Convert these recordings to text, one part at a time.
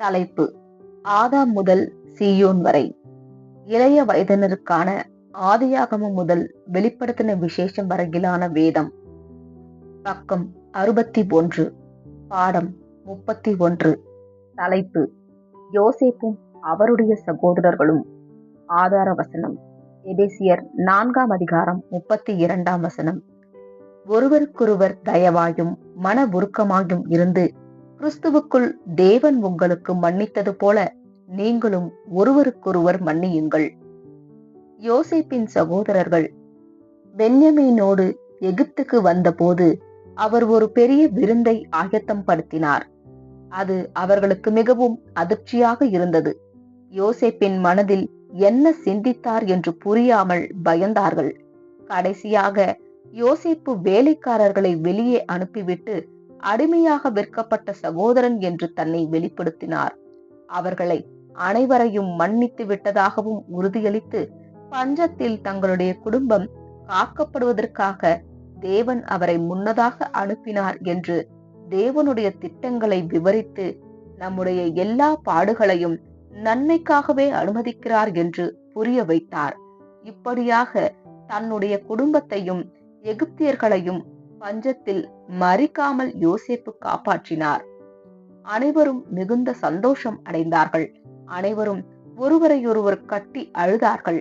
தலைப்பு: ஆதாம் முதல் சீயோன் வரை. இளைய வயதினருக்கான ஆதியாகமம் முதல் வெளிப்படுத்தின விசேஷம் வரையிலான வேதம். பக்கம் 61. பாடம் 31. தலைப்பு: யோசேப்பும் அவருடைய சகோதரர்களும். ஆதார வசனம்: எபேசியர் 4ஆம் அதிகாரம் 32ஆம் வசனம். ஒருவருக்கொருவர் தயவாயும் மன உருக்கமாயும் இருந்து கிறிஸ்துவுக்குள் தேவன் உங்களுக்கு மன்னித்தது போல நீங்களும் ஒருவருக்கொருவர் மன்னியுங்கள். யோசேப்பின் சகோதரர்கள் பென்யமீனோடு எகிப்துக்கு வந்தபோது அவர் ஒரு பெரிய விருந்தை ஆயத்தம் படுத்தினார். அது அவர்களுக்கு மிகவும் அதிர்ச்சியாக இருந்தது. யோசேப்பின் மனதில் என்ன சிந்தித்தார் என்று புரியாமல் பயந்தார்கள். கடைசியாக யோசேப்பு வேலைக்காரர்களை வெளியே அனுப்பிவிட்டு அடிமையாக விற்கப்பட்ட சகோதரன் என்று தன்னை வெளிப்படுத்தினார். அவர்களை அனைவரையும் மன்னித்து விட்டதாகவும் உறுதியளித்து பஞ்சத்தில் தங்களுடைய குடும்பம் காக்கப்படுவதற்காக தேவன் அவரை முன்னதாக அனுப்பினார் என்று தேவனுடைய திட்டங்களை விவரித்து நம்முடைய எல்லா பாடுகளையும் நன்மைக்காகவே அனுமதிக்கிறார் என்று புரிய வைத்தார். இப்படியாக தன்னுடைய குடும்பத்தையும் எகிப்தியர்களையும் பஞ்சத்தில் மறிக்காமல் யோசேப்பு காப்பாற்றினார். அனைவரும் மிகுந்த சந்தோஷம் அடைந்தார்கள். அனைவரும் ஒருவரையொருவர் கட்டி அழுதார்கள்.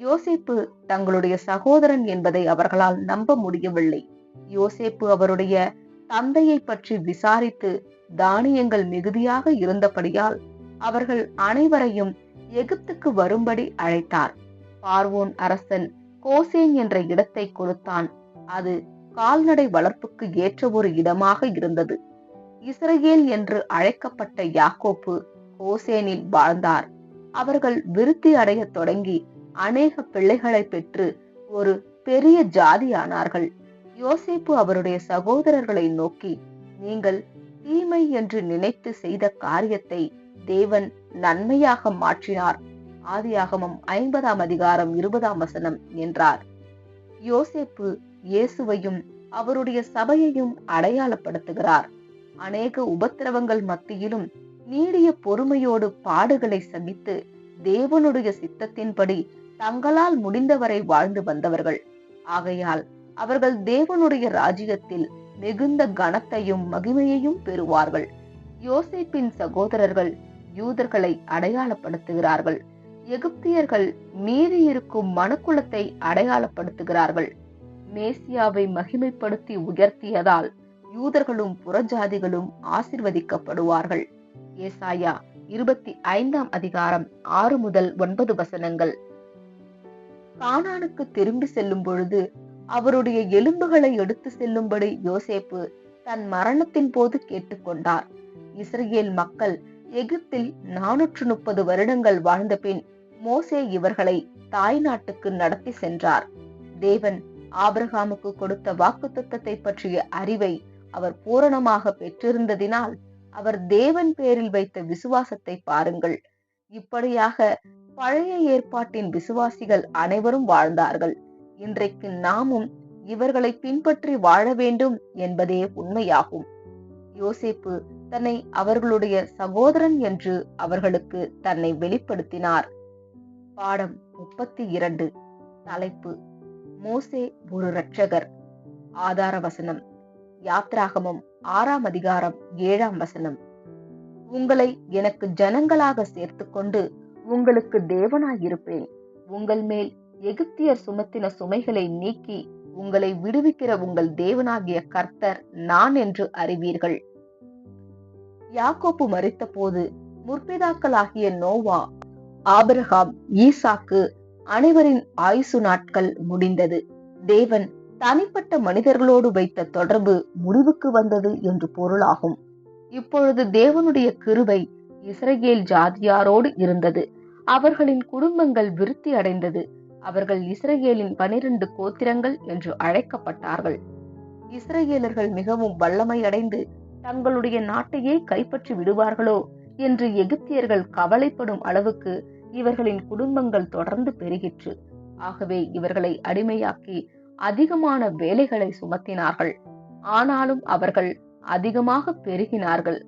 யோசேப்பு தங்களுடைய சகோதரன் என்பதை அவர்களால் நம்ப முடியவில்லை. யோசேப்பு அவருடைய தந்தையை பற்றி விசாரித்து தானியங்கள் மிகுதியாக இருந்தபடியால் அவர்கள் அனைவரையும் எகிப்துக்கு வரும்படி அழைத்தார். பார்வோன் அரசன் கோசேன் என்ற இடத்தை கொடுத்தான். அது கால்நடை வளர்ப்புக்கு ஏற்ற ஒரு இடமாக இருந்தது. இஸ்ரவேல் என்று அழைக்கப்பட்ட யாக்கோப்பு கோசேனில் வாழ்ந்தார். அவர்கள் விருத்தி அடைய தொடங்கி அநேக பிள்ளைகளை பெற்று ஒரு பெரிய ஜாதியானார்கள். யோசேப்பு அவருடைய சகோதரர்களை நோக்கி, நீங்கள் தீமை என்று நினைத்து செய்த காரியத்தை தேவன் நன்மையாக மாற்றினார். ஆதியாகமம் 50ஆம் அதிகாரம் 20ஆம் வசனம் என்றார். யோசேப்பு இயேசுவையும் அவருடைய சபையையும் அடையாளப்படுத்துகிறார். அநேக உபத்திரவங்கள் மத்தியிலும் நீடிய பொறுமையோடு பாடுகளை சகித்து தேவனுடைய சித்தத்தின்படி தங்களால் முடிந்தவரை வாழ்ந்து வந்தவர்கள். ஆகையால் அவர்கள் தேவனுடைய ராஜ்யத்தில் மிகுந்த கனத்தையும் மகிமையையும் பெறுவார்கள். யோசேப்பின் சகோதரர்கள் யூதர்களை அடையாளப்படுத்துகிறார்கள். எகிப்தியர்கள் மீதி இருக்கும் மனுக்குலத்தை அடையாளப்படுத்துகிறார்கள். மேசியாவை மகிமைப்படுத்தி உயர்த்தியதால் யூதர்களும் புறஜாதிகளும் ஆசிர்வதிக்கப்படுவார்கள். ஏசாயா 25ஆம் அதிகாரம் 6 முதல் 9 வசனங்கள். கானானுக்கு திரும்பி செல்லும் பொழுது அவருடைய எலும்புகளை எடுத்து செல்லும்படி யோசேப்பு தன் மரணத்தின் போது கேட்டுக்கொண்டார். இஸ்ரவேல் மக்கள் எகிப்தில் 430 வருடங்கள் வாழ்ந்த பின் மோசே இவர்களை தாய் நாட்டுக்கு நடத்தி சென்றார். தேவன் ஆபிரகாமுக்கு கொடுத்த வாக்குத்தத்தத்தை பற்றிய அறிவை அவர் பூரணமாக பெற்றிருந்ததினால் அவர் தேவன் பேரில் வைத்த விசுவாசத்தை பாருங்கள். இப்படியாக பழைய ஏற்பாட்டின் விசுவாசிகள் அனைவரும் வாழ்ந்தார்கள். இன்றைக்கு நாமும் இவர்களை பின்பற்றி வாழ வேண்டும் என்பதே உண்மையாகும். யோசேப்பு தன்னை அவர்களுடைய சகோதரன் என்று அவர்களுக்கு தன்னை வெளிப்படுத்தினார். பாடம் 32. தலைப்பு: மோசே ஒரு இரட்சகர். ஆதார வசனம்: யாத்ராகமம் 6ஆம் அதிகாரம் 7ஆம் வசனம். உங்களை எனக்கு ஜனங்களாக சேர்த்துக்கொண்டு உங்களுக்கு தேவனாயிருப்பேன். உங்கள் மேல் எகிப்தியர் சுமத்தின சுமைகளை நீக்கி உங்களை விடுவிக்கிற உங்கள் தேவனாகிய கர்த்தர் நான் என்று அறிவீர்கள். யாக்கோப்பு மரித்த போது முற்பிதாக்களாகிய நோவா, ஆபிரகாம், ஈசாக்கு அனைவரின் ஆயுசு நாட்கள் முடிந்தது. தேவன் தனிப்பட்ட மனிதர்களோடு வைத்த தொடர்பு முடிவுக்கு வந்தது என்று பொருளாகும். இப்பொழுது தேவனுடைய கிருபை இஸ்ரவேல் ஜாதியாரோடு இருந்தது. அவர்களின் குடும்பங்கள் விருத்தி அடைந்தது. அவர்கள் இஸ்ரவேலின் 12 கோத்திரங்கள் என்று அழைக்கப்பட்டார்கள். இஸ்ரவேலர்கள் மிகவும் வல்லமை அடைந்து தங்களுடைய நாட்டையே கைப்பற்றி விடுவார்களோ என்று எகிப்தியர்கள் கவலைப்படும் அளவுக்கு இவர்களின் குடும்பங்கள் தொடர்ந்து பெருகிற்று. ஆகவே இவர்களை அடிமையாக்கி அதிகமான வேலைகளை சுமத்தினார்கள். ஆனாலும் அவர்கள் அதிகமாக பெருகினார்கள்.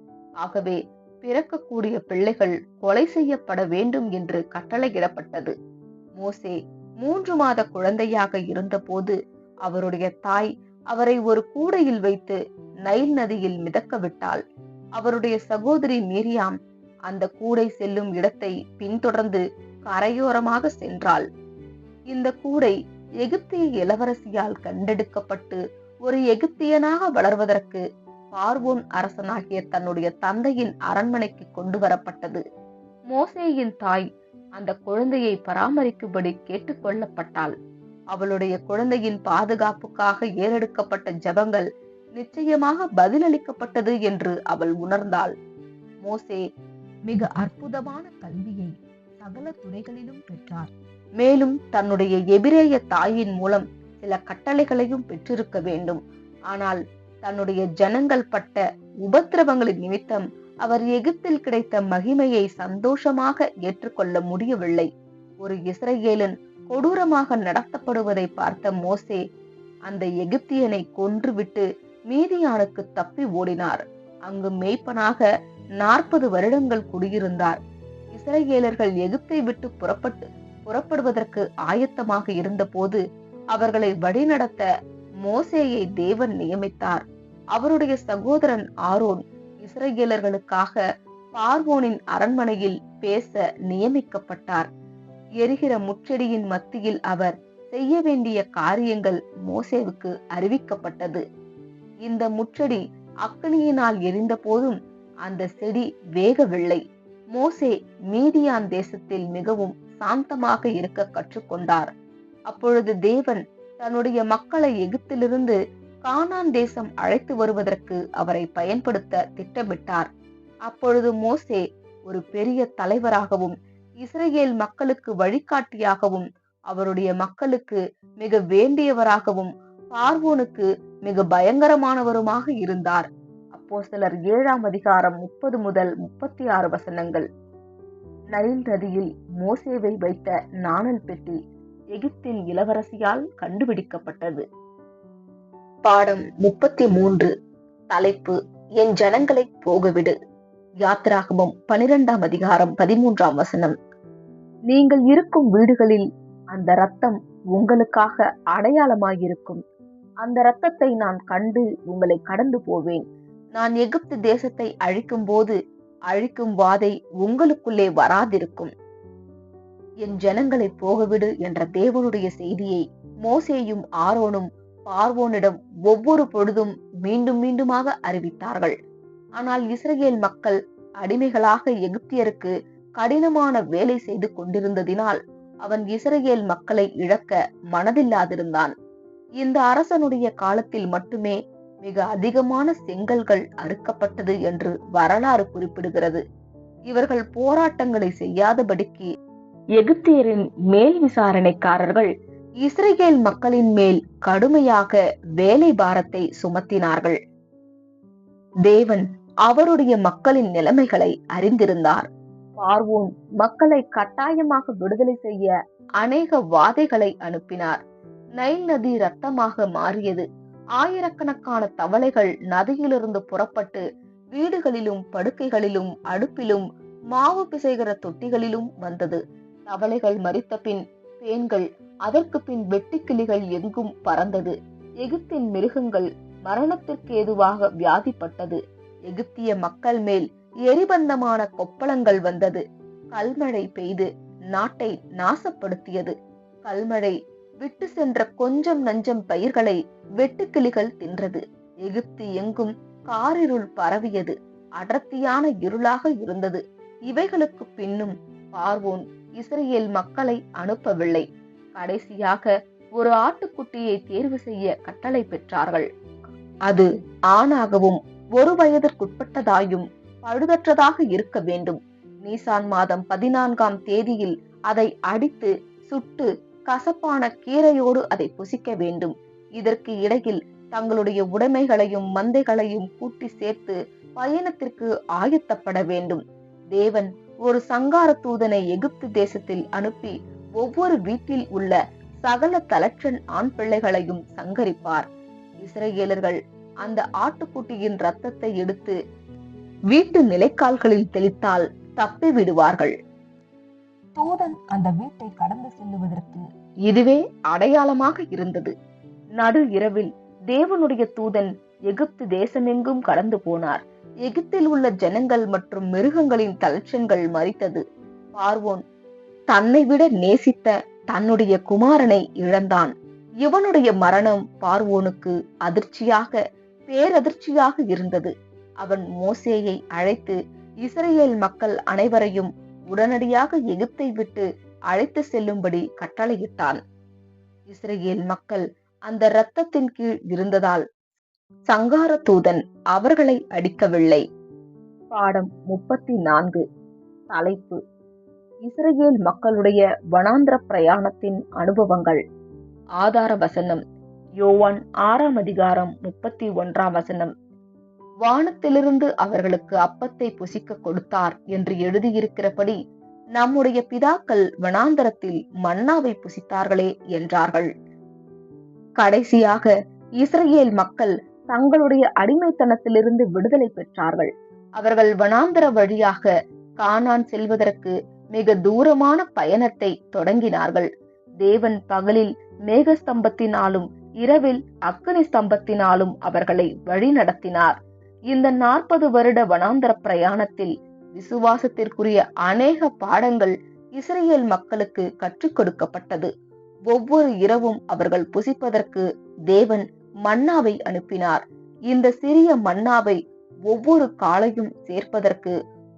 ஆகவே பிறக்கக்கூடிய பிள்ளைகள் கொலை செய்யப்பட வேண்டும் என்று கட்டளையிடப்பட்டது. மோசே 3 மாத குழந்தையாக இருந்தபோது அவருடைய தாய் அவரை ஒரு கூடையில் வைத்து நைல் நதியில் மிதக்க விட்டாள். அவருடைய சகோதரி மீரியாம் அந்த கூடை செல்லும் இடத்தை பின்தொடர்ந்து கரையோரமாக சென்றாள். இந்த கூடை எகிப்திய இளவரசியால் கண்டெடுக்கப்பட்டு ஒரு எகிப்தியனாக வளர்வதற்கு பார்வோன் அரசனாகிய தன்னுடைய தந்தையின் அரண்மனைக்கு கொண்டு வரப்பட்டது. மோசேயின் தாய் அந்த குழந்தையை பராமரிக்கும்படி கேட்டுக்கொள்ளப்பட்டாள். அவளுடைய குழந்தையின் பாதுகாப்புக்காக ஏறெடுக்கப்பட்ட ஜெபங்கள் நிச்சயமாக பதிலளிக்கப்பட்டது என்று அவள் உணர்ந்தாள். மோசே மிக அற்புதமான கல்வியை சகல துறைகளிலும் பெற்றார். மேலும் தன்னுடைய எபிரேய தாயின் மூலம் சில கட்டளைகளையும் பெற்றிருக்க வேண்டும். ஆனால் தன்னுடைய ஜனங்கள் பட்ட உபத்திரவங்களின் நிமித்தம் அவர் எகிப்தில் கிடைத்த மகிமையை சந்தோஷமாக ஏற்றுக்கொள்ள முடியவில்லை. ஒரு இஸ்ரவேலன் கொடூரமாக நடத்தப்படுவதை பார்த்த மோசே அந்த எகிப்தியனை கொன்றுவிட்டு மீதியானுக்கு தப்பி ஓடினார். அங்கு மேய்ப்பனாக 40 வருடங்கள் குடியிருந்தார். இஸ்ரவேலர்கள் எகிப்தை விட்டு புறப்படுவதற்கு ஆயத்தமாக இருந்தபோது அவர்களை வழிநடத்த மோசேயை தேவன் நியமித்தார். அவருடைய சகோதரன் ஆரோன் இஸ்ரவேலர்களுக்காக பார்வோனின் அரண்மனையில் பேச நியமிக்கப்பட்டார். எரிகிற முச்செடியின் மத்தியில் அவர் செய்ய வேண்டிய காரியங்கள் மோசேவுக்கு அறிவிக்கப்பட்டது. இந்த முச்செடி அக்கினியினால் எரிந்த போதும் அந்த செடி வேகவில்லை. மோசே மீதியான் தேசத்தில் மிகவும் சாந்தமாக இருக்க கற்றுக்கொண்டார். அப்பொழுது தேவன் தன்னுடைய மக்களை எகிப்திலிருந்து கானான் தேசம் அழைத்து வருவதற்கு அவரை பயன்படுத்த திட்டமிட்டார். அப்பொழுது மோசே ஒரு பெரிய தலைவராகவும் இஸ்ரவேல் மக்களுக்கு வழிகாட்டியாகவும் அவருடைய மக்களுக்கு மிக வேண்டியவராகவும் பார்வோனுக்கு மிக பயங்கரமானவருமாக இருந்தார். அப்போஸ்தலர் 7ஆம் அதிகாரம் 30 முதல் 36 வசனங்கள். நைல் நதியில் மோசேவை வைத்த நாணல் பெட்டி எகிப்தின் இளவரசியால் கண்டுபிடிக்கப்பட்டது. பாடம் 33. தலைப்பு: என் ஜனங்களை போகவிடு. யாத்திராகமம் 12ஆம் அதிகாரம் 13ஆம் வசனம். நீங்கள் இருக்கும் வீடுகளில் அந்த இரத்தம் உங்களுக்காக அடையாளமாயிருக்கும். அந்த இரத்தத்தை நான் கண்டு உங்களை கடந்து போவேன். நான் எகிப்து தேசத்தை அழிக்கும் போது அழிக்கும் வாதை உங்களுக்குள்ளே வராதிருக்கும். என் ஜனங்களை போகவிடு என்ற தேவனுடைய செய்தியை மோசேயும் ஆரோனும் பார்வோனிடம் ஒவ்வொரு பொழுதும் மீண்டும் மீண்டுமாக அறிவித்தார்கள். ஆனால் இஸ்ரவேல் மக்கள் அடிமைகளாக எகிப்தியருக்கு கடினமான வேலை செய்து கொண்டிருந்ததினால் அவன் இஸ்ரவேல் மக்களை இழக்க மனதில்லாதிருந்தான். இந்த அரசனுடைய காலத்தில் மட்டுமே மிக அதிகமான செங்கல்கள் அறுக்கப்பட்டது என்று வரலாறு குறிப்பிடுகிறது. இவர்கள் போராட்டங்களை செய்யாதபடிக்கு எகிப்தியரின் மேல் விசாரணைக்காரர்கள் இஸ்ரவேல் மக்களின் மேல் கடுமையாக வேலை பாரத்தை சுமத்தினார்கள். தேவன் அவருடைய மக்களின் நிலைமைகளை அறிந்திருந்தார். பார்வோன் மக்களை கட்டாயமாக விடுதலை செய்ய அநேக வாதைகளை அனுப்பினார். நைல் நதி இரத்தமாக மாறியது. ஆயிரக்கணக்கான தவளைகள் நதியிலிருந்து புறப்பட்டு வீடுகளிலும் படுக்கைகளிலும் அடுப்பிலும் மாவு பிசைகிற தொட்டிகளிலும் வந்தது. தவளைகள் மரித்த பின் பேன்கள், அதற்கு பின் வெட்டுக்கிளிகள் எங்கும் பறந்தது. எகிப்தின் மிருகங்கள் மரணத்திற்கு ஏதுவாக வியாதிப்பட்டது. எகிப்திய மக்கள் மேல் எரிபந்தமான கொப்பளங்கள் வந்தது. கல்மழை பெய்து நாட்டை நாசப்படுத்தியது. கல்மழை விட்டு சென்ற கொஞ்சம் நஞ்சம் பயிர்களை வெட்டுக்கிளிகள் தின்றது. எகிப்து எங்கும் காரிருள் பரவியது. அடர்த்தியான இருளாக இருந்தது. இவைகளுக்கு பின்னும் பார்வோன் இஸ்ரவேல் மக்களை அனுப்பவில்லை. கடைசியாக ஒரு ஆட்டுக்குட்டியை தேர்வு செய்ய கட்டளை பெற்றார்கள். அது ஆணாகவும் 1 வயதிற்குட்பட்டதாயும் பழுதற்றதாக இருக்க வேண்டும். நீசான் மாதம் 14ஆம் தேதியில் அதை அடித்து சுட்டு கசப்பான கீரையோடு அதை புசிக்க வேண்டும். இதற்கு இடையில் தங்களுடைய உடைமைகளையும் மந்தைகளையும் கூட்டி சேர்த்து பயணத்திற்கு ஆயத்தப்பட வேண்டும். தேவன் ஒரு சங்கார தூதனை எகிப்து தேசத்தில் அனுப்பி ஒவ்வொரு வீட்டில் உள்ள சகல தலற்றன் ஆண் பிள்ளைகளையும் சங்கரிப்பார். இஸ்ரவேலர்கள் அந்த ஆட்டுக்குட்டியின் இரத்தத்தை எடுத்து வீட்டு நிலைக்கால்களில் தெளித்தால் தப்பி விடுவார்கள். தூதன் அந்த வீட்டை கடந்து செல்லுவதற்கு இதுவே அடையாளமாக இருந்தது. நடு இரவில் தேவனுடைய தூதன் எகிப்து தேசமெங்கும் கடந்து போனார். எகிப்தில் உள்ள ஜனங்கள் மற்றும் மிருகங்களின் தலட்சங்கள் மரித்தது. பார்வோன் தன்னை விட நேசித்த தன்னுடைய குமாரனை இழந்தான். இவனுடைய மரணம் பார்வோனுக்கு பேரதிர்ச்சியாக இருந்தது. அவன் மோசேயை அழைத்து இஸ்ரவேல் மக்கள் அனைவரையும் உடனடியாக எகிப்தை விட்டு அழைத்து செல்லும்படி கட்டளையிட்டான். இஸ்ரவேல் மக்கள் அந்த இரத்தத்தின் கீழ் இருந்ததால் சங்கார தூதன் அவர்களை அடிக்கவில்லை. பாடம் 34. தலைப்பு: இஸ்ரவேல் மக்களுடைய வனாந்திர பிரயாணத்தின் அனுபவங்கள். ஆதார வசனம்: யோவான் 6:31. வானத்திலிருந்து அவர்களுக்கு அப்பத்தை புசிக்க கொடுத்தார் என்று எழுதியிருக்கிறபடி நம்முடைய பிதாக்கள் வனாந்தரத்தில் மன்னாவை புசித்தார்களே என்றார்கள். கடைசியாக இஸ்ரவேல் மக்கள் தங்களுடைய அடிமைத்தனத்திலிருந்து விடுதலை பெற்றார்கள். அவர்கள் வனாந்தர வழியாக கானான் செல்வதற்கு மிக தூரமான பயணத்தை தொடங்கினார்கள். தேவன் பகலில் மேகஸ்தம்பத்தினாலும் இரவில் அக்கினி ஸ்தம்பத்தினாலும் அவர்களை வழி நடத்தினார். இந்த 40 வருட வனாந்தர பிரயாணத்தில் விசுவாசத்திற்குரிய அநேக பாடங்கள் இஸ்ரவேல் மக்களுக்கு கற்றுக் கொடுக்கப்பட்டது. ஒவ்வொரு இரவும் அவர்கள் புசிப்பதற்கு தேவன் மன்னாவை அனுப்பினார். இந்த சிறிய மன்னாவை ஒவ்வொரு காலையும் சேர்ப்பதற்கு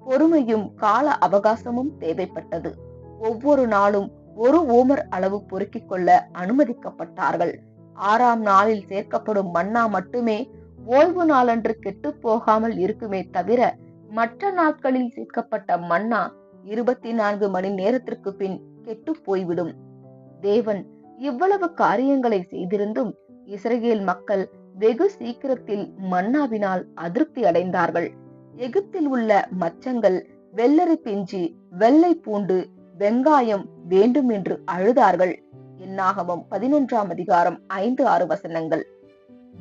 பொறுமையும் கால அவகாசமும் தேவைப்பட்டது. ஒவ்வொரு நாளும் 1 ஓமர் அளவு பொறுக்கிக் கொள்ள அனுமதிக்கப்பட்டார்கள். 6ஆம் நாளில் சேர்க்கப்படும் மன்னா மட்டுமே ஓய்வு நாளன்று கெட்டு போகாமல் இருக்குமே தவிர மற்ற நாட்களில் சேர்க்கப்பட்ட மன்னா 24 மணி நேரத்திற்கு பின் கெட்டு போய்விடும். தேவன் இவ்வளவு காரியங்களை செய்திருந்தும் இஸ்ரவேல் மக்கள் வெகு சீக்கிரத்தில் மன்னாவினால் அதிருப்தி அடைந்தார்கள். எகிப்தில் உள்ள மச்சங்கள், வெள்ளரி பிஞ்சு, வெள்ளை பூண்டு, வெங்காயம் வேண்டும் என்று அழுதார்கள். என்னாகமம் 11:5-6.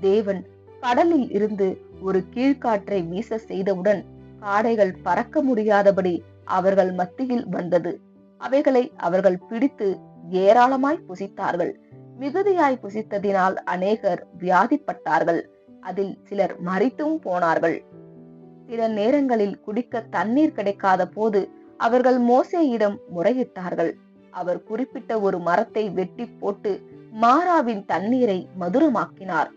தேவன் கடலில் இருந்து ஒரு கீழ்காற்றை வீச செய்தவுடன் காடைகள் பறக்க முடியாதபடி அவர்கள் மத்தியில் வந்தது. அவைகளை அவர்கள் பிடித்து ஏராளமாய் புசித்தார்கள். மிகுதியாய் புசித்ததினால் அநேகர் வியாதிப்பட்டார்கள். அதில் சிலர் மரித்தும் போனார்கள். சில நேரங்களில் குடிக்க தண்ணீர் கிடைக்காத போது அவர்கள் மோசேயிடம் முறையிட்டார்கள். அவர் குறிப்பிட்ட ஒரு மரத்தை வெட்டி போட்டு மாராவின் தண்ணீரை மதுரமாக்கினார்.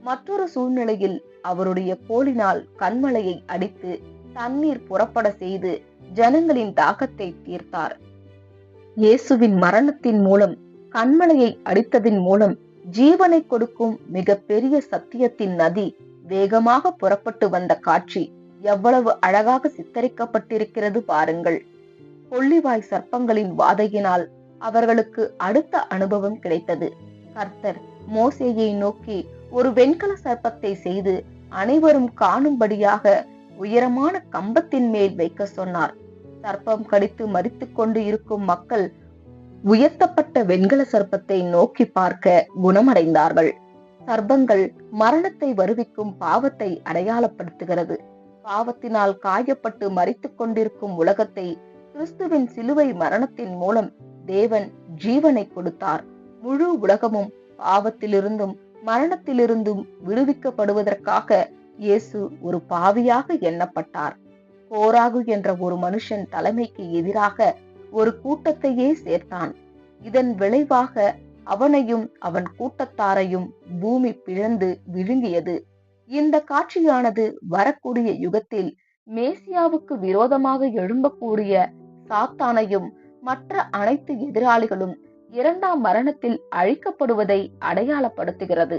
மற்றொரு சூழ்நிலையில் அவருடைய கோலினால் கண்மலையை அடித்து தண்ணீர் புறப்பட செய்து ஜனங்களின் தாகத்தை தீர்த்தார். இயேசுவின் மரணத்தின் மூலம், கண்மலையை அடித்ததின் மூலம் ஜீவனை கொடுக்கும் மிக பெரிய சத்தியத்தின் நதி வேகமாக புறப்பட்டு வந்த காட்சி எவ்வளவு அழகாக சித்தரிக்கப்பட்டிருக்கிறது பாருங்கள். கொள்ளிவாய் சர்ப்பங்களின் வாதையினால் அவர்களுக்கு அடுத்த அனுபவம் கிடைத்தது. கர்த்தர் மோசேயை நோக்கி ஒரு வெண்கல சர்ப்பத்தை செய்து அனைவரும் காணும்படியாக உயரமான கம்பத்தின் மேல் வைக்க சொன்னார். சர்ப்பம் கடித்து மரித்துக் கொண்டு இருக்கும் மக்கள் உயர்த்தப்பட்ட வெண்கல சர்ப்பத்தை நோக்கி பார்க்க குணமடைந்தார்கள். சர்ப்பங்கள் மரணத்தை வருவிக்கும் பாவத்தை அடையாளப்படுத்துகிறது. பாவத்தினால் காயப்பட்டு மரித்துக் கொண்டிருக்கும் உலகத்தை கிறிஸ்துவின் சிலுவை மரணத்தின் மூலம் தேவன் ஜீவனை கொடுத்தார். முழு உலகமும் பாவத்திலிருந்தும் மரணத்திலிருந்தும் விடுவிக்கப்படுவதற்காக இயேசு ஒரு பாவியாக எண்ணப்பட்டார். கோராகு என்ற ஒரு மனுஷன் தலைமைக்கு எதிராக ஒரு கூட்டத்தையே சேர்த்தான். இதன் விளைவாக அவனையும் அவன் கூட்டத்தாரையும் பூமி பிளந்து விழுங்கியது. இந்த காட்சியானது வரக்கூடிய யுகத்தில் மேசியாவுக்கு விரோதமாக எழும்பக்கூடிய சாத்தானையும் மற்ற அனைத்து எதிராளிகளும் 2ஆம் மரணத்தில் அழிக்கப்படுவதை அடையாளப்படுத்துகிறது.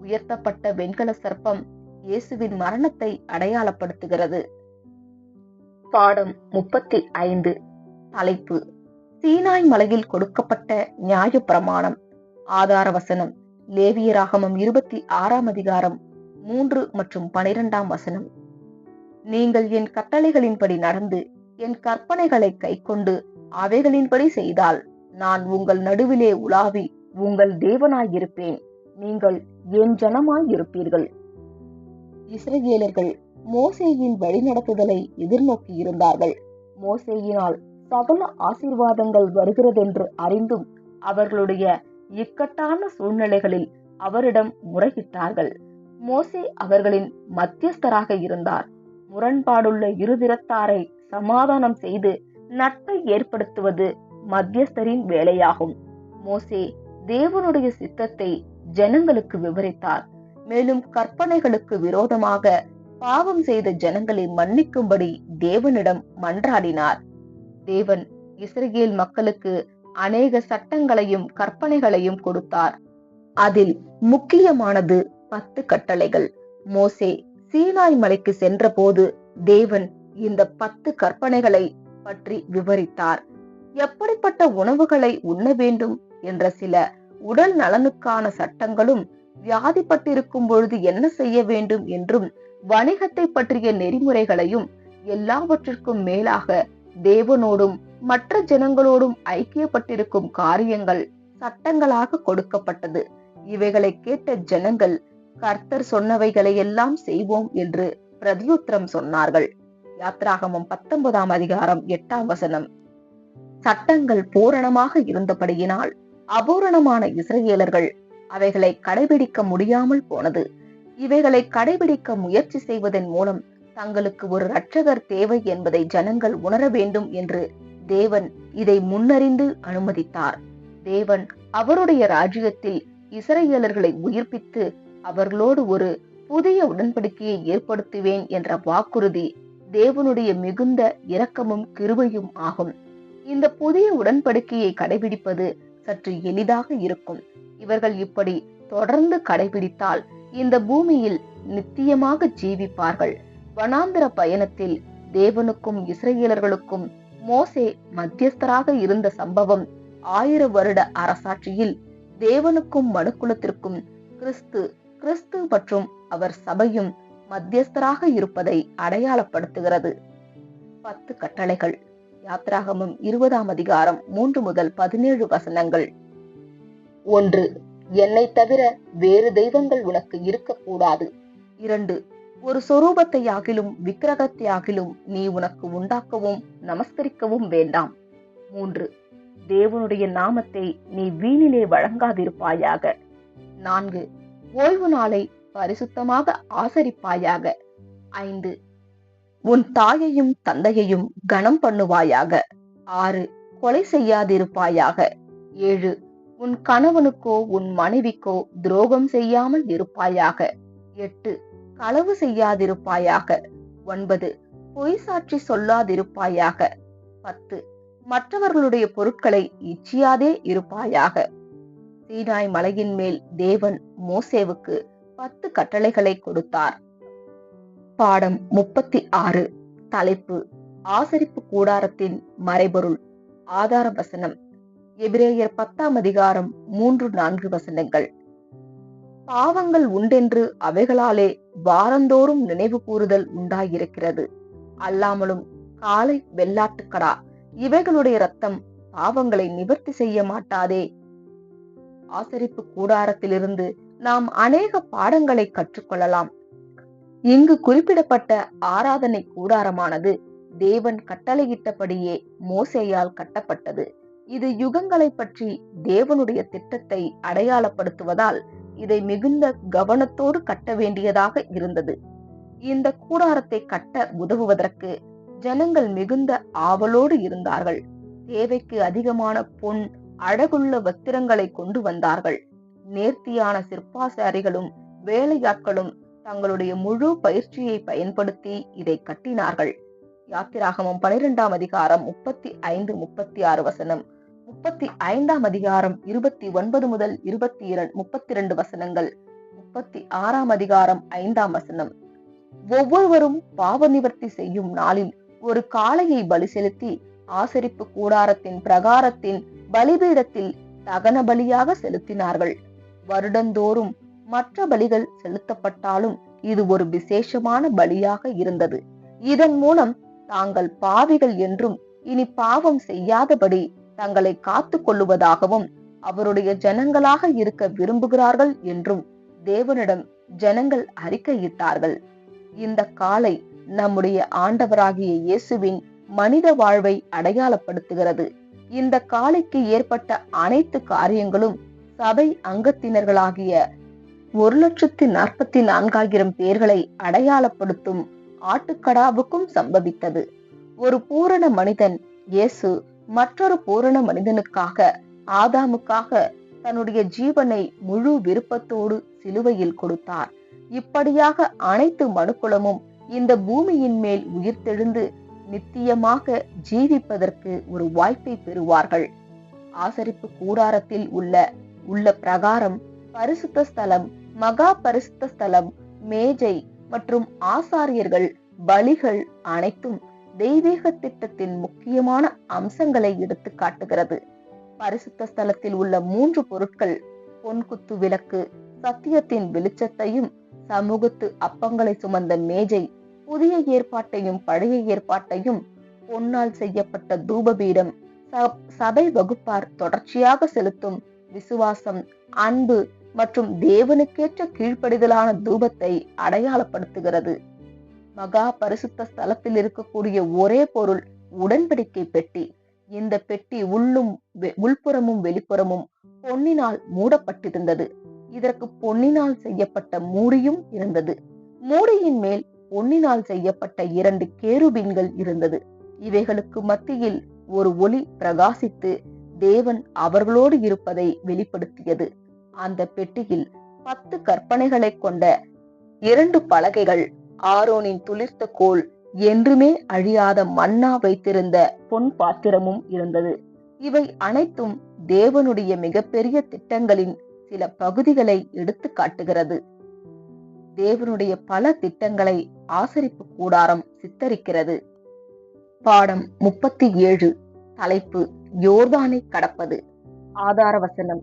உயர்த்தப்பட்ட வெண்கல சர்ப்பம் இயேசுவின் மரணத்தை அடையாளப்படுத்துகிறது. பாடம் 35. தலைப்பு: சீனாய் மலையில் கொடுக்கப்பட்ட நியாய பிரமாணம். ஆதார வசனம்: லேவியராகமம் 26:3 மற்றும் 12. நீங்கள் என் கட்டளைகளின்படி நடந்து என் கற்பனைகளை கைக்கொண்டு அவைகளின்படி செய்தால் நான் உங்கள் நடுவிலே உலாவி உங்கள் தேவனாயிருப்பேன். நீங்கள் என் ஜனமாயிருப்பீர்கள். இஸ்ரவேலர்கள் மோசேயின் வழிநடத்துதலை எதிர்நோக்கி இருந்தார்கள். மோசேயினால் சகல ஆசீர்வாதங்கள் வருகிறதென்று அறிந்தும் அவர்களுடைய இக்கட்டான சூழ்நிலைகளில் அவரிடம் முறையிட்டார்கள். மோசே அவர்களின் மத்தியஸ்தராக இருந்தார். முரண்பாடுள்ள இருதிறத்தாரை சமாதானம் செய்து நட்பை ஏற்படுத்துவது மத்தியஸ்தரின் வேலையாகும். மோசே தேவனுடைய சித்தத்தை ஜனங்களுக்கு விவரித்தார். மேலும் கற்பனைகளுக்கு விரோதமாக பாவம் செய்த ஜனங்களை மன்னிக்கும்படி தேவனிடம் மன்றாடினார். தேவன் இஸ்ரவேல் மக்களுக்கு அநேக சட்டங்களையும் கற்பனைகளையும் கொடுத்தார். அதில் முக்கியமானது 10 கட்டளைகள். மோசே சீனாய் மலைக்கு சென்றபோது தேவன் இந்த 10 கற்பனைகளை பற்றி விவரித்தார். எப்படிப்பட்ட உணவுகளை உண்ண வேண்டும் என்ற சில உடல் நலனுக்கான சட்டங்களும், வியாதிப்பட்டிருக்கும் பொழுது என்ன செய்ய வேண்டும் என்றும், வணிகத்தை பற்றிய நெறிமுறைகளையும், எல்லாவற்றிற்கும் மேலாக தேவனோடும் மற்ற ஜனங்களோடும் ஐக்கியப்பட்டிருக்கும் காரியங்கள் சட்டங்களாக கொடுக்கப்பட்டது. இவைகளை கேட்ட ஜனங்கள் கர்த்தர் சொன்னவைகளை எல்லாம் செய்வோம் என்று பிரதியுத்தரம் சொன்னார்கள். யாத்ராகமம் 19ஆம் அதிகாரம் 8ஆம் வசனம். சட்டங்கள் பூரணமாக இருந்தபடியினால் அபூரணமான இஸ்ரவேலர்கள் அவைகளை கடைபிடிக்க முடியாமல் போனது. இவைகளை கடைபிடிக்க முயற்சி செய்வதன் மூலம் தங்களுக்கு ஒரு இரட்சகர் தேவை என்பதை ஜனங்கள் உணர வேண்டும் என்று தேவன் இதை முன்னறிந்து அனுமதித்தார். தேவன் அவருடைய ராஜ்யத்தில் இஸ்ரவேலர்களை உயிர்ப்பித்து அவர்களோடு ஒரு புதிய உடன்படிக்கையை ஏற்படுத்துவேன் என்ற வாக்குறுதி தேவனுடைய மிகுந்த இரக்கமும் கிருபையும் ஆகும். இந்த புதிய உடன்படிக்கையை கடைபிடிப்பது சற்று எளிதாக இருக்கும். இவர்கள் இப்படி தொடர்ந்து கடைபிடித்தால் இந்த பூமியில் நித்தியமாக ஜீவிப்பார்கள். வனாந்திர பயணத்தில் தேவனுக்கும் இஸ்ரவேலர்களுக்கும் மோசே மத்தியஸ்தராக இருந்த சம்பவம் 1000 வருட அரசாட்சியில் தேவனுக்கும் மனுக்குலத்திற்கும் கிறிஸ்து மற்றும் அவர் சபையும் மத்தியஸ்தராக இருப்பதை அடையாளப்படுத்துகிறது. 10 கட்டளைகள். யாத்ராகமம் 20ஆம் அதிகாரம் 3 முதல் 17 வசனங்கள். 1. என்னை தவிர வேறு தெய்வங்கள் உனக்கு இருக்கக்கூடாது. 2. ஒரு சொரூபத்தையாகிலும் விக்கிரகத்தையாகிலும் நீ உனக்கு உண்டாக்கவும் நமஸ்கரிக்கவும் வேண்டாம். 3. தேவனுடைய நாமத்தை நீ வீணிலே வழங்காதிருப்பாயாக. 4. ஓய்வு நாளை பரிசுத்தமாக ஆசரிப்பாயாக. 5. உன் தாயையும் தந்தையையும் கனம் பண்ணுவாயாக. 6. கொலை செய்யாதிருப்பாயாக. 7. உன் கணவனுக்கோ உன் மனைவிக்கோ துரோகம் செய்யாமல் இருப்பாயாக. 8. களவு செய்யாதிருப்பாயாக. 9. பொய் சாட்சி சொல்லாதிருப்பாயாக. 10. மற்றவர்களுடைய பொருட்களை இச்சியாதே இருப்பாயாக. சீனாய் மலையின் மேல் தேவன் மோசேவுக்கு 10 கட்டளைகளை கொடுத்தார். பாடம் 36. தலைப்பு: ஆசரிப்பு கூடாரத்தின் மறைபொருள். ஆதார வசனம்: எபிரேயர் 10ஆம் அதிகாரம் 3-4 வசனங்கள். பாவங்கள் உண்டென்று அவைகளாலே வாரந்தோறும் நினைவு கூறுதல் உண்டாயிருக்கிறது. அல்லாமலும் காளை, வெள்ளாட்டுக்கடா இவைகளுடைய இரத்தம் பாவங்களை நிவர்த்தி செய்ய மாட்டாதே. ஆசரிப்பு கூடாரத்திலிருந்து நாம் அநேக பாடங்களை கற்றுக்கொள்ளலாம். இங்கு குறிப்பிடப்பட்ட ஆராதனை கூடாரமானது தேவன் கட்டளையிட்டபடியே மோசேயால் கட்டப்பட்டது. இது யுகங்களை பற்றி தேவனுடைய திட்டத்தை அடையாளப்படுத்துவதால் இதை மிகுந்த கவனத்தோடு கட்ட வேண்டியதாக இருந்தது. இந்த கூடாரத்தை கட்ட உதவுவதற்கு ஜனங்கள் மிகுந்த ஆவலோடு இருந்தார்கள். தேவைக்கு அதிகமான பொன், அழகுள்ள வஸ்திரங்களை கொண்டு வந்தார்கள். நேர்த்தியான சிற்பாசாரிகளும் வேலையாட்களும் தங்களுடைய முழு பயிற்சியை பயன்படுத்தி இதை கட்டினார்கள். யாத்திராகமம் 12ஆம் அதிகாரம் 35-36 வசனம், 35ஆம் அதிகாரம் 29 முதல் 32 வசனங்கள், 36ஆம் அதிகாரம் 5ஆம் வசனம். ஒவ்வொருவரும் பாவ நிவர்த்தி செய்யும் நாளில் ஒரு காளையை பலி செலுத்தி ஆசரிப்பு கூடாரத்தின் பிரகாரத்தின் பலிபீடத்தில் தகன பலியாக செலுத்தினார்கள். வருடந்தோறும் மற்ற பலிகள் செலுத்தப்பட்டாலும் இது ஒரு விசேஷமான பலியாக இருந்தது. இதன் மூலம் தாங்கள் பாவிகள் என்றும் இனி பாவம் செய்யாதபடி தங்களை காத்து கொள்ளுவதாகவும் அவருடைய ஜனங்களாக இருக்க விரும்புகிறார்கள் என்றும் தேவனிடம் ஜனங்கள் அறிக்கையிட்டார்கள். இந்த காளை நம்முடைய ஆண்டவராகிய இயேசுவின் மனித வாழ்வை அடையாளப்படுத்துகிறது. இந்த காளைக்கு ஏற்பட்ட அனைத்து காரியங்களும் சபை அங்கத்தினர்களாகிய 1,44,000 பேர்களை அடையாளப்படுத்தும் ஆட்டுக்கடாவுக்கும் சம்பவித்தது. ஒரு பூரண மனிதன் இயேசு மற்றொரு பூரண மனிதனுக்காக, ஆதாமுக்காக தன்னுடைய ஜீவனை முழு விருப்பத்தோடு சிலுவையில் கொடுத்தார். இப்படியாக அனைத்து மனுக்குலமும் இந்த பூமியின் மேல் உயிர்த்தெழுந்து நித்தியமாக ஜீவிப்பதற்கு ஒரு வாய்ப்பை பெறுவார்கள். ஆசரிப்பு கூடாரத்தில் உள்ள பிரகாரம், பரிசுத்த ஸ்தலம், மகா பரிசுத்த ஸ்தலம், மேஜை மற்றும் ஆசாரியர்கள், பலிகள் அனைத்தும் தெய்வீக திட்டத்தின் முக்கியமான அம்சங்களை எடுத்து காட்டுகிறது. பரிசுத்த ஸ்தலத்தில் உள்ள 3 பொருட்கள் பொன்குத்து விளக்கு, சத்தியத்தின் வெளிச்சத்தையும், சமூகத்து அப்பங்களை சுமந்த மேஜை, புதிய ஏற்பாட்டையும் பழைய ஏற்பாட்டையும், பொன்னால் செய்யப்பட்ட தூபபீடம், சபை வகுப்பார் தொடர்ச்சியாக செலுத்தும் விசுவாசம், அன்பு மற்றும் தேவனுக்கேற்ற கீழ்ப்படிதலான தூபத்தை அடையாளப்படுத்துகிறது. மகா பரிசுத்த ஸ்தலத்தில் இருக்கக்கூடிய ஒரே பொருள் உடன்படிக்கை பெட்டி. இந்த பெட்டி உள்புறமும் வெளிப்புறமும் பொன்னினால் மூடப்பட்டிருந்தது. இதற்கு பொன்னினால் செய்யப்பட்ட மூடியும் இருந்தது. மூடியின் மேல் பொன்னினால் செய்யப்பட்ட 2 கேருபீன்கள் இருந்தது. இவைகளுக்கு மத்தியில் ஒரு ஒளி பிரகாசித்து தேவன் அவர்களோடு இருப்பதை வெளிப்படுத்தியது. அந்த பெட்டியில் 10 கற்பனைகளை கொண்ட 2 பலகைகள், ஆரோனின் துளிர்த்த கோல், என்றுமே அழியாத மன்னா வைத்திருந்த பொன் பாத்திரமும் இருந்தது. இவை அனைத்தும் தேவனுடைய மிகப்பெரிய திட்டங்களின் சில பகுதிகளை எடுத்து காட்டுகிறது. தேவனுடைய பல திட்டங்களை ஆசரிப்பு கூடாரம் சித்தரிக்கிறது. பாடம் 37. தலைப்பு: யோர்தானை கடப்பது. ஆதார வசனம்: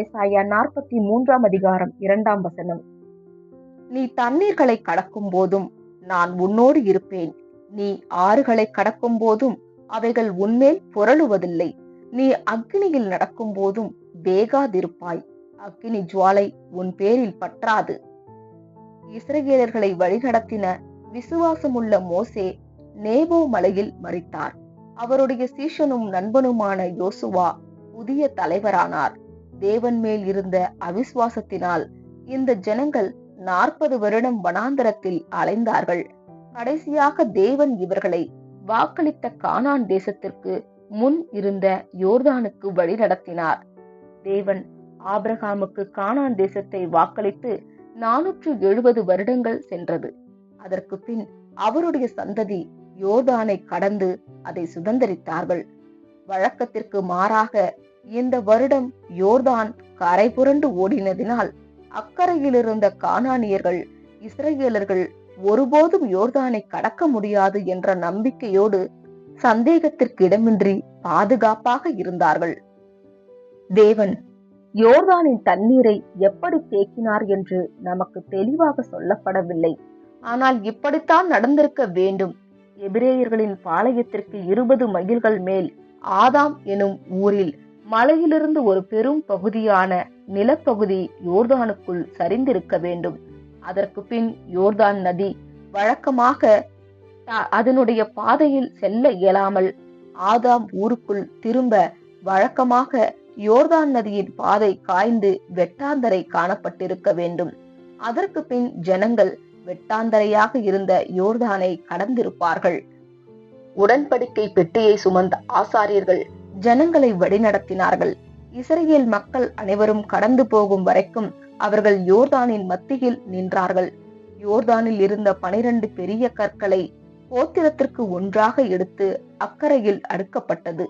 ஏசாயா 43 அதிகாரம் 2 வசனம். நீ தண்ணீர்களை கடக்கும் போதும் நான் உன்னோடு இருப்பேன். நீ ஆறுகளை கடக்கும் போதும் அவைகள் உன்மேல் புரளுவதில்லை. நீ அக்கினியில் நடக்கும் போதும் வேகாதிருப்பாய். அக்கினி ஜுவாலை உன் பேரில் பற்றாது. இஸ்ரவேலர்களை வழிநடத்தின விசுவாசமுள்ள மோசே நேபோ மலையில் மரித்தார். அவருடைய சீஷனும் நண்பனுமான யோசுவா புதிய தலைவரானார். தேவன் மேல் இருந்த அவிசுவாசத்தினால் இந்த ஜனங்கள் 40 வருடம் வனாந்தரத்தில் அலைந்தார்கள். கடைசியாக தேவன் இவர்களை வாக்களித்த கானான் தேசத்திற்கு முன் இருந்த யோர்தானுக்கு வழி நடத்தினார். தேவன் ஆபிரகாமுக்கு கானான் தேசத்தை வாக்களித்து 470 வருடங்கள் சென்றது. அதற்கு பின் அவருடைய சந்ததி யோர்தானை கடந்து அதை சுதந்தரித்தார்கள். வழக்கத்திற்கு மாறாக இந்த வருடம் யோர்தான் கரை புரண்டு ஓடினதினால் அக்கறையில் இருந்த கானானியர்கள் இஸ்ரவேலர்கள் ஒருபோதும் யோர்தானை கடக்க முடியாது என்ற நம்பிக்கையோடு சந்தேகத்திற்கு இடமின்றி பாதுகாப்பாக இருந்தார்கள். தேவன் யோர்தானின் தண்ணீரை எப்படி தேக்கினார் என்று நமக்கு தெளிவாக சொல்லப்படவில்லை. ஆனால் இப்படித்தான் நடந்திருக்க வேண்டும். எபிரேயர்களின் பாளையத்திற்கு 20 மைல்கள் மேல் ஆதாம் எனும் ஊரில் மலையிலிருந்து ஒரு பெரும் பகுதியான நிலப்பகுதி யோர்தானுக்குள் சரிந்திருக்க வேண்டும். அதற்கு பின் யோர்தான் நதி வழக்கமாக அதனுடைய பாதையில் செல்ல இயலாமல் ஆதாம் ஊருக்குள் திரும்ப வழக்கமாக யோர்தான் நதியின் பாதை காய்ந்து வெட்டாந்தரை காணப்பட்டிருக்க வேண்டும். அதற்கு பின் ஜனங்கள் வெட்டாந்தரையாக இருந்த யோர்தானை கடந்திருப்பார்கள். உடன்படிக்கை பெட்டியை சுமந்த ஆசாரியர்கள் ஜனங்களை வழிநடத்தினார்கள். இஸ்ரவேல் மக்கள் அனைவரும் கடந்து போகும் வரைக்கும் அவர்கள் யோர்தானின் மத்தியில் நின்றார்கள். யோர்தானில் இருந்த 12 பெரிய கற்களை கோத்திரத்திற்கு ஒன்றாக எடுத்து அக்கறையில் அடுக்கப்பட்டது.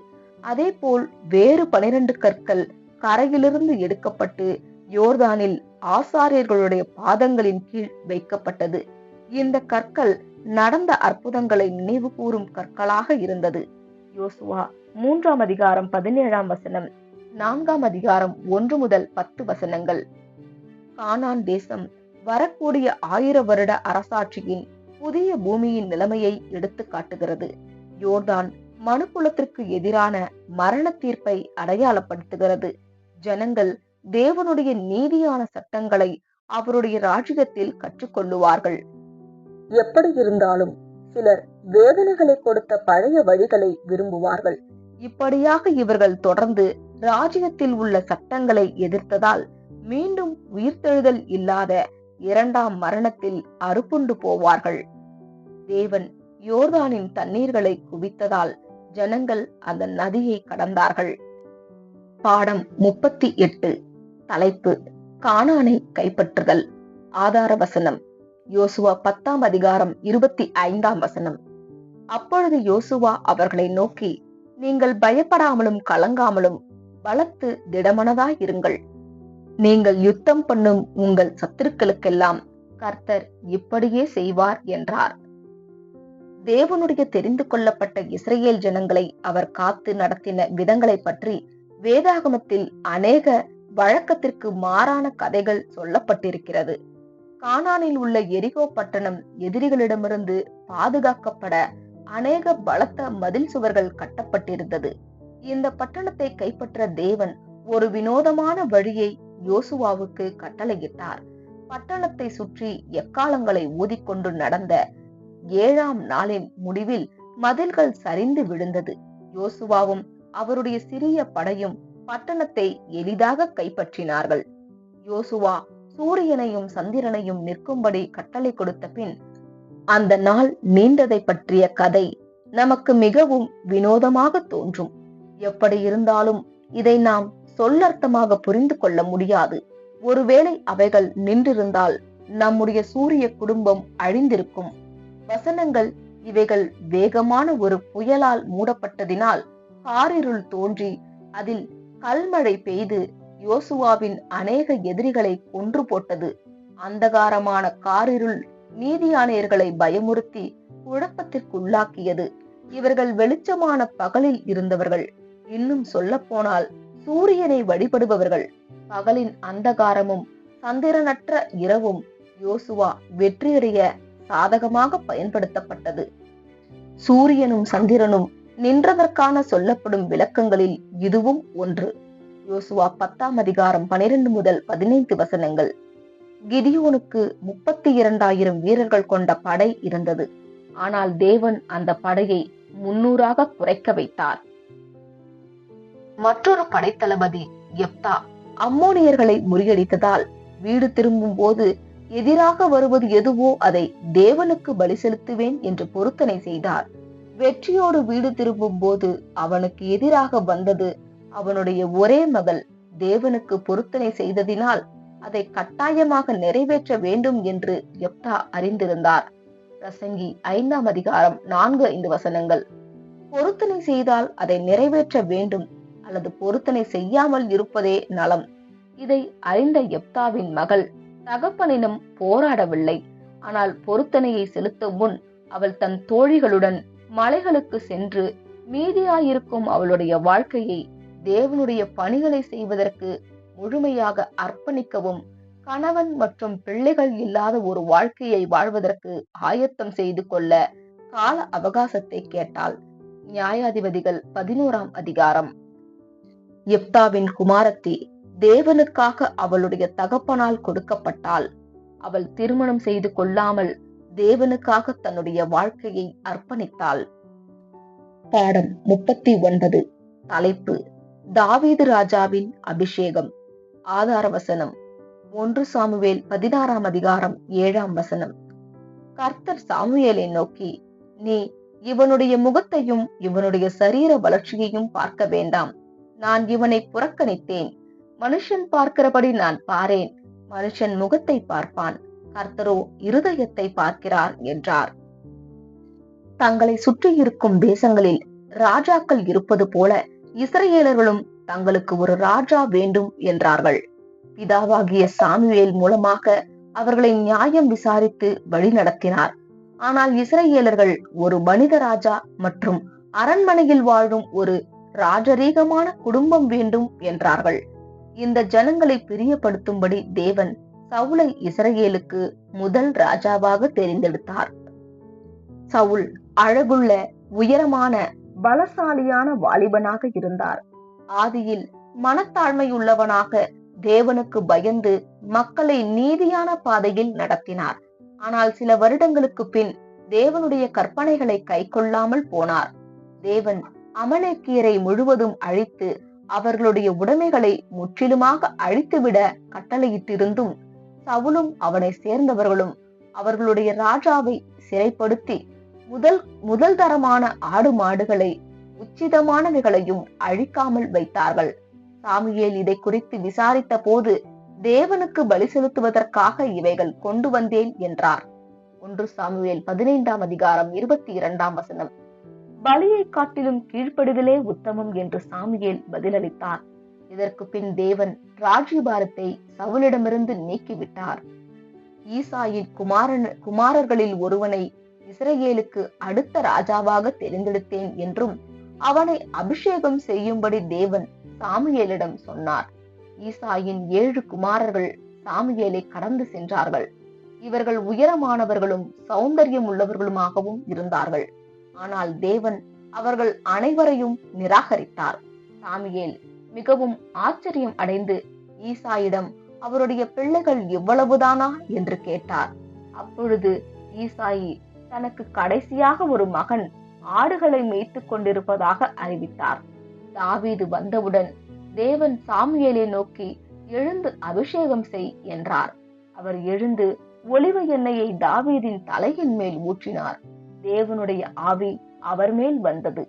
அதே போல் வேறு 12 கற்கள் கரையிலிருந்து எடுக்கப்பட்டு யோர்தானில் ஆசாரியர்களுடைய பாதங்களின் கீழ் வைக்கப்பட்டது. இந்த கற்கள் நடந்த அற்புதங்களை நினைவு கூறும் கற்களாக இருந்தது. யோசுவா 3 அதிகாரம் 17 வசனம், 4 அதிகாரம் 1 முதல் 10 வசனங்கள். கானான் தேசம் வரக்கூடிய 1000 வருட அரசாட்சியின் புதிய பூமியின் நிலைமையை எடுத்து காட்டுகிறது. யோர்தான் மனுக்குலத்திற்கு எதிரான மரண தீர்ப்பை அடையாளப்படுத்துகிறது. ஜனங்கள் தேவனுடைய நீதியான சட்டங்களை அவருடைய ராஜ்யத்தில் கற்றுக்கொள்ளுவார்கள். எப்படி இருந்தாலும் சிலர் வேதனைகளை கொடுத்த பழைய வழிகளை விரும்புவார்கள். இப்படியாக இவர்கள் தொடர்ந்து ராஜ்யத்தில் உள்ள சட்டங்களை எதிர்த்ததால் மீண்டும் உயிர்த்தெழுதல் இல்லாத இரண்டாம் மரணத்தில் அறுப்புண்டு போவார்கள். தேவன் யோர்தானின் தண்ணீர்களை குவித்ததால் ஜனங்கள் அந்த நதியை கடந்தார்கள். பாடம் 38. தலைப்பு: கானானை கைப்பற்றுதல். ஆதார வசனம்: யோசுவா 10ஆம் அதிகாரம் 25ஆம் வசனம். அப்பொழுது யோசுவா அவர்களை நோக்கி, நீங்கள் பயப்படாமலும் கலங்காமலும் பலத்து திடமனதாயிருங்கள். நீங்கள் யுத்தம் பண்ணும் உங்கள் சத்துருக்களுக்கெல்லாம் கர்த்தர் இப்படியே செய்வார் என்றார். தேவனுடைய தெரிந்து கொள்ளப்பட்ட இஸ்ரேல் ஜனங்களை அவர் காத்து நடத்தின விதங்களை பற்றி வேதாகமத்தில் அநேக வழக்கத்திற்கு மாறான கதைகள் சொல்லப்பட்டிருக்கிறது. கானானில் உள்ள எரிகோ பட்டணம் எதிரிகளிடமிருந்து பாதுகாக்கப்பட அநேக பலத்த மதில் சுவர்கள் கட்டப்பட்டிருந்தது. இந்த பட்டணத்தை கைப்பற்ற தேவன் ஒரு வினோதமான வழியை யோசுவாவுக்கு கட்டளையிட்டார். பட்டணத்தை சுற்றி எக்காலங்களை ஊதிக்கொண்டு நடந்த 7ஆம் நாளின் முடிவில் மதில்கள் சரிந்து விழுந்தது. யோசுவாவும் அவருடைய சிறிய படையும் பட்டணத்தை எளிதாக கைப்பற்றினார்கள். யோசுவா சூரியனையும் சந்திரனையும் நிற்கும்படி கட்டளை கொடுத்த பின் அந்த நாள் நீண்டதை பற்றிய கதை நமக்கு மிகவும் வினோதமாக தோன்றும். எப்படி இருந்தாலும் இதை நாம் சொல்லர்த்தமாக புரிந்து கொள்ள முடியாது. ஒருவேளை அவைகள் நின்றிருந்தால் நம்முடைய சூரிய குடும்பம் அழிந்திருக்கும். வசனங்கள் இவைகள் வேகமான ஒரு புயலால் மூடப்பட்டதினால் காரிருள் தோன்றி அதில் கல்மழை பெய்து யோசுவாவின் அநேக எதிரிகளை கொன்று போட்டது. அந்தகாரமான காரிருள் நீதியானியர்களை பயமுறுத்தி குழப்பத்திற்குள்ளாக்கியது. இவர்கள் வெளிச்சமான பகலில் இருந்தவர்கள். இன்னும் சொல்ல போனால் சூரியனை வழிபடுபவர்கள். பகலின் அந்தகாரமும் சந்திரனற்ற இரவும் யோசுவா வெற்றியடைய சாதகமாக பயன்படுத்தப்பட்டது. சூரியனும் சந்திரனும் நின்றதற்கான சொல்லப்படும் விளக்கங்களில் இதுவும் ஒன்று. யோசுவா 10ஆம் அதிகாரம் 12 முதல் 15 வசனங்கள். கிதியோனுக்கு 32,000 வீரர்கள் கொண்ட படை இருந்தது. ஆனால் தேவன் அந்த படையை 300ஆக குறைக்க வைத்தார். மற்றொரு படைத்தளபதி யெப்தா அம்மோனியர்களை முறியடித்ததால் வீடு திரும்பும் போது எதிராக வருவது எதுவோ அதை தேவனுக்கு பலி செலுத்துவேன் என்று பொருத்தனை செய்தார். வெற்றியோடு வீடு திரும்பும் போது அவனுக்கு எதிராக வந்தது அவனுடைய ஒரே மகள். தேவனுக்கு பொருத்தனை செய்ததினால் அதை கட்டாயமாக நிறைவேற்ற வேண்டும் என்று யெப்தா அறிந்திருந்தார். பிரசங்கி 5ஆம் அதிகாரம் 4-5 வசனங்கள். பொருத்தனை செய்தால் அதை நிறைவேற்ற வேண்டும் அல்லது பொருத்தனை செய்யாமல் இருப்பதே நலம். இதை அறிந்த யெப்தாவின் மகள் தகப்பனிடம் போராடவில்லை. ஆனால் பொருத்தனையை செலுத்தும் முன் அவள் தன் தோழிகளுடன் மலைகளுக்கு சென்று மீதியாயிருக்கும் அவளுடைய வாழ்க்கையை தேவனுடைய பணிகளை செய்வதற்கு முழுமையாக அர்ப்பணிக்கவும் கணவன் மற்றும் பிள்ளைகள் இல்லாத ஒரு வாழ்க்கையை வாழ்வதற்கு ஆயத்தம் செய்து கொள்ள கால அவகாசத்தை கேட்டாள். நியாயாதிபதிகள் 11ஆம் அதிகாரம். யெப்தாவின் குமாரத்தி தேவனுக்காக அவளுடைய தகப்பனால் கொடுக்கப்பட்டாள். அவள் திருமணம் செய்து கொள்ளாமல் தேவனுக்காக தன்னுடைய வாழ்க்கையை அர்ப்பணித்தாள். பாடம் 39. தலைப்பு: தாவீது ராஜாவின் அபிஷேகம். ஆதார வசனம்: 1 சாமுவேல் 16ஆம் அதிகாரம் 7ஆம் வசனம். கர்த்தர் சாமுவேலை நோக்கி, நீ இவனுடைய முகத்தையும் இவனுடைய சரீர வளர்ச்சியையும் பார்க்க வேண்டாம். நான் இவனை புறக்கணித்தேன். மனுஷன் பார்க்கிறபடி நான் பாரேன். மனுஷன் முகத்தை பார்ப்பான், கர்த்தரோ இருதயத்தை பார்க்கிறார் என்றார். தங்களை சுற்றி இருக்கும் தேசங்களில் ராஜாக்கள் இருப்பது போல இஸ்ரவேலர்களும் தங்களுக்கு ஒரு ராஜா வேண்டும் என்றார்கள். பிதாவாகிய சாமுவேல் மூலமாக அவர்களை நியாயம் விசாரித்து வழி நடத்தினார். ஆனால் இஸ்ரவேலர்கள் ஒரு மனித ராஜா மற்றும் அரண்மனையில் வாழும் ஒரு ராஜரீகமான குடும்பம் வேண்டும் என்றார்கள். இந்த ஜனங்களை பிரியப்படுத்தும்படி தேவன் சவுலை இஸ்ரவேலுக்கு முதல் ராஜாவாக தெரிந்தெடுத்தார். சவுல் அழகுள்ள, உயரமான, பலசாலியான வாலிபனாக இருந்தார். ஆதியில் மனத்தாழ்மையுள்ளவனாக தேவனுக்கு பயந்து மக்களை நீதியான பாதையில் நடத்தினார். ஆனால் சில வருடங்களுக்கு பின் தேவனுடைய கற்பனைகளை கைக்கொள்ளாமல் போனார். தேவன் அமலேக்கியரை முழுவதும் அழித்து அவர்களுடைய உடைமைகளை முற்றிலுமாக அழித்துவிட கட்டளையிட்டிருந்தும் சவுலும் அவனை சேர்ந்தவர்களும் அவர்களுடைய ராஜாவை சிறைப்படுத்தி முதல் தரமான ஆடு மாடுகளை உச்சிதமானவைகளையும் அழிக்காமல் வைத்தார்கள். சாமுவேல் இதை குறித்து விசாரித்த போது தேவனுக்கு பலி செலுத்துவதற்காக இவைகள் கொண்டு வந்தேன் என்றார். 1 சாமுவேல் 15ஆம் அதிகாரம் 22ஆம் வசனம். பலியை காட்டிலும் கீழ்ப்படிதலே உத்தமம் என்று சாமுவேல் பதிலளித்தார். இதற்கு பின் தேவன் ராஜ்யபாரத்தை சவுலிடமிருந்து நீக்கிவிட்டார். ஈசாயின் குமாரர்களில் ஒருவனை இஸ்ரவேலுக்கு அடுத்த ராஜாவாக தெரிந்தெடுத்தேன் என்றும் அவனை அபிஷேகம் செய்யும்படி தேவன் சாமுவேலிடம் சொன்னார். ஈசாயின் 7 குமாரர்கள் சாமுவேலை கடந்து சென்றார்கள். இவர்கள் உயரமானவர்களும் சௌந்தரியம் உள்ளவர்களுமாகவும் இருந்தார்கள். ஆனால் தேவன் அவர்கள் அனைவரையும் நிராகரித்தார். சாமுவேல் மிகவும் ஆச்சரியம் அடைந்து ஈசாயிடம் அவருடைய பிள்ளைகள் இவ்வளவுதானா என்று கேட்டார். அப்பொழுது ஈசாயி தனக்கு கடைசியாக ஒரு மகன் ஆடுகளை மேய்த்து கொண்டிருப்பதாக அறிவித்தார். தாவீது வந்தவுடன் தேவன் சாமுவேலை நோக்கி, எழுந்து அபிஷேகம் செய் என்றார். அவர் எழுந்து ஒலிவ எண்ணெயை தாவீதின் தலையின் மேல் ஊற்றினார். தேவனுடைய ஆவி அவர் மேல் வந்தது.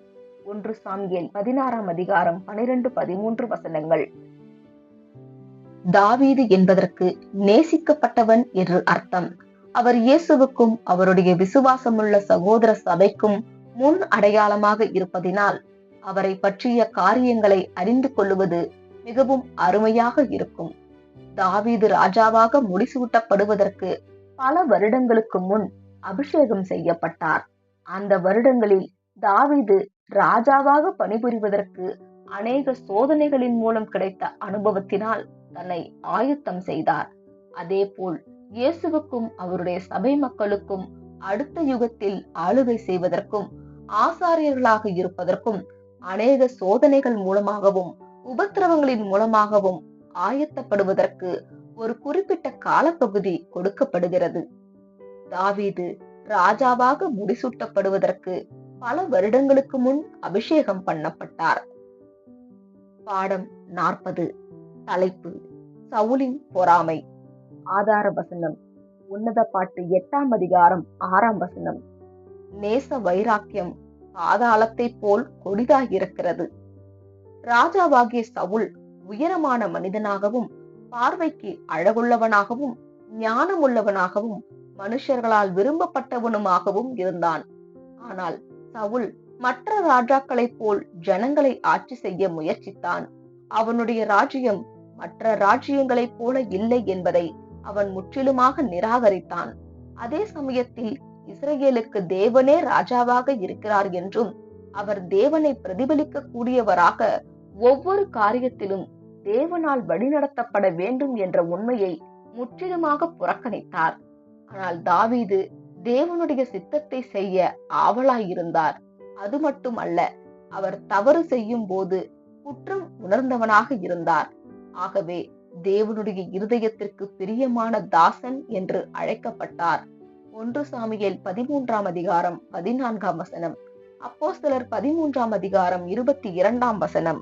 1 சாமுவேல் 16ஆம் அதிகாரம் 12-13 வசனங்கள். தாவீது என்பதற்கு நேசிக்கப்பட்டவன் என்று அர்த்தம். அவர் இயேசுவுக்கும் அவருடைய விசுவாசமுள்ள சகோதர சபைக்கும் முன் அடையாளமாக இருப்பதினால் அவரை பற்றிய காரியங்களை அறிந்து கொள்வது மிகவும் அருமையாக இருக்கும். தாவீது ராஜாவாக முடிசூட்டப்படுவதற்கு பல வருடங்களுக்கு முன் அபிஷேகம் செய்யப்பட்டார். அந்த வருடங்களில் தாவீது ராஜாவாக பணிபுரிவதற்கு அநேக சோதனைகளின் மூலம் கிடைத்த அனுபவத்தினால் தன்னை ஆயத்தம் செய்தார். அதேபோல் இயேசுவுக்கும் அவருடைய சபை மக்களுக்கும் அடுத்த யுகத்தில் ஆளுகை செய்வதற்கும் ஆசாரியர்களாக இருப்பதற்கும் அநேக சோதனைகள் மூலமாகவும் உபத்திரவங்களின் மூலமாகவும் ஆயத்தப்படுவதற்கு ஒரு குறிப்பிட்ட காலப்பகுதி கொடுக்கப்படுகிறது. தாவீது ராஜாவாக முடிசூட்டப்படுவதற்கு பல வருடங்களுக்கு முன் அபிஷேகம் பண்ணப்பட்டார். பாடம் 40. தலைப்பு: சவுலின் பொறாமை. ஆதார வசனம்: உன்னத பாட்டு 8ஆம் அதிகாரம் 6ஆம் வசனம். நேச வைராக்கியம் பாதாளத்தை போல் கொடிதாகியிருக்கிறது. ராஜாவாகிய சவுல் உயரமான மனிதனாகவும் பார்வைக்கு அழகுள்ளவனாகவும் ஞானமுள்ளவனாகவும் மனுஷர்களால் விரும்பப்பட்டவனுமாகவும் இருந்தான். ஆனால் சவுல் மற்ற ராஜாக்களைப் போல் ஜனங்களை ஆட்சி செய்ய முயற்சித்தான். அவனுடைய ராஜ்யம் மற்ற ராஜ்யங்களைப் போல இல்லை என்பதை அவன் முற்றிலுமாக நிராகரித்தான். அதே சமயத்தில் இஸ்ரவேலுக்கு தேவனே ராஜாவாக இருக்கிறார் என்றும் அவர் தேவனை பிரதிபலிக்க கூடியவராக ஒவ்வொரு காரியத்திலும் தேவனால் வழிநடத்தப்பட வேண்டும் என்ற உண்மையை முற்றிலுமாக புறக்கணித்தார். ஆனால் தாவீது தேவனுடைய சித்தத்தை செய்ய ஆவலாயிருந்தார். அது மட்டுமல்ல, அவர் தவறு செய்யும் போது குற்றம் உணர்ந்தவனாக இருந்தார். ஆகவே தேவனுடைய இருதயத்திற்கு பிரியமான தாசன் என்று அழைக்கப்பட்டார். 1 சாமுவேல் 13ஆம் அதிகாரம் 14ஆம் வசனம். அப்போஸ்தலர் 13ஆம் அதிகாரம் 22ஆம் வசனம்.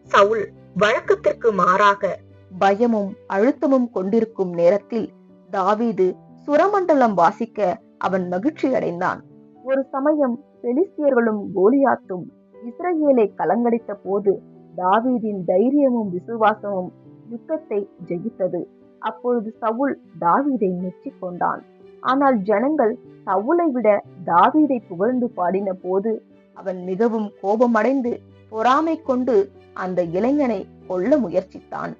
சவுல் வழக்கத்திற்கு மாறாக பயமும் அழுத்தமும் கொண்டிருக்கும் நேரத்தில் தாவீது சுரமண்டலம் வாசிக்க அவன் மகிழ்ச்சி அடைந்தான். ஒரு சமயம் பெலிஸ்தியர்களும் கோலியாத்தும் இஸ்ரவேலை கலங்கடித்த போது தாவீதின் தைரியமும் விசுவாசமும் யுத்தத்தை ஜெயித்தது. அப்பொழுது சவுல் தாவீதை மெச்சிக் கொண்டான். ஆனால் ஜனங்கள் சவுலை விட தாவீதை புகழ்ந்து பாடின போது அவன் மிகவும் கோபமடைந்து பொறாமை கொண்டு அந்த இளைஞனை கொல்ல முயற்சித்தான்.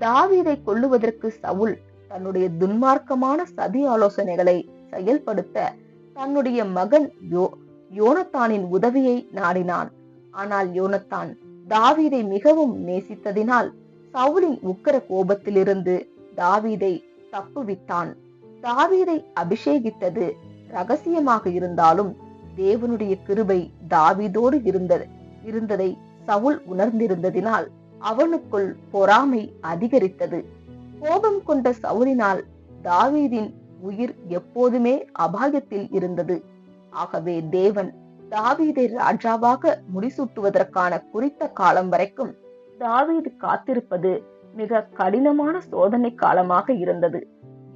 தாவீதை கொல்லுவதற்கு சவுல் தன்னுடைய துன்மார்க்கமான சதி ஆலோசனைகளை செயல்படுத்த தன்னுடைய மகன் யோனத்தானின் உதவியை நாடினான். ஆனால் யோனத்தான் தாவீதை மிகவும் நேசித்ததினால் சவுலின் உக்கிர கோபத்திலிருந்து தாவீதை தப்புவித்தான். தாவீதை அபிஷேகித்தது ரகசியமாக இருந்தாலும் தேவனுடைய கிருபை தாவீதோடு இருந்ததை சவுல் உணர்ந்திருந்ததினால் அவனுக்குள் பொறாமை அதிகரித்தது. கோபம் கொண்ட சவுலினால் தாவீதின் உயிர் எப்போதுமே அபாயத்தில் இருந்தது. ஆகவே தேவன் தாவீதை ராஜாவாக முடிசூட்டுவதற்கான குறித்த காலம் வரைக்கும் தாவீது காத்திருப்பது மிக கடினமான சோதனை காலமாக இருந்தது.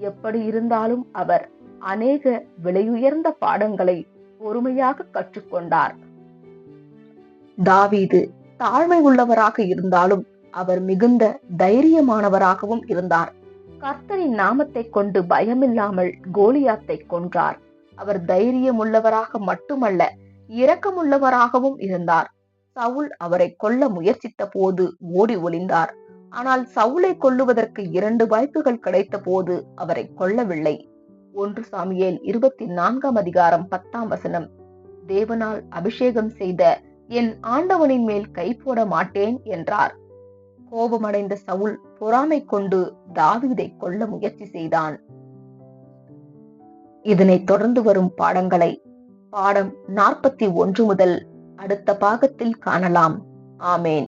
எப்படி இருந்தாலும் அவர் அநேக விலையுயர்ந்த பாடங்களை பொறுமையாக கற்றுக்கொண்டார். தாவீது தாழ்மை உள்ளவராக இருந்தாலும் அவர் மிகுந்த தைரியமானவராகவும் இருந்தார். கர்த்தரின் நாமத்தை கொண்டு பயமில்லாமல் கோலியாத்தை கொன்றார். அவர் தைரியமுள்ளவராக மட்டுமல்ல, இரக்கமுள்ளவராகவும் இருந்தார். சவுல் அவரை கொல்ல முயற்சித்த போது ஓடி ஒளிந்தார். ஆனால் சவுலை கொல்லுவதற்கு 2 வாய்ப்புகள் கிடைத்த போது அவரை கொல்லவில்லை. 1 சாமுவேல் 24:10 தேவனால் அபிஷேகம் செய்த என் ஆண்டவனின் மேல் கை போட மாட்டேன் என்றார். கோபமடைந்த சவுல் பொறாமை கொண்டு தாவீதை கொல்ல முயற்சி செய்தான். இதனைத் தொடர்ந்து வரும் பாடங்களை பாடம் 41 முதல் அடுத்த பாகத்தில் காணலாம். ஆமேன்.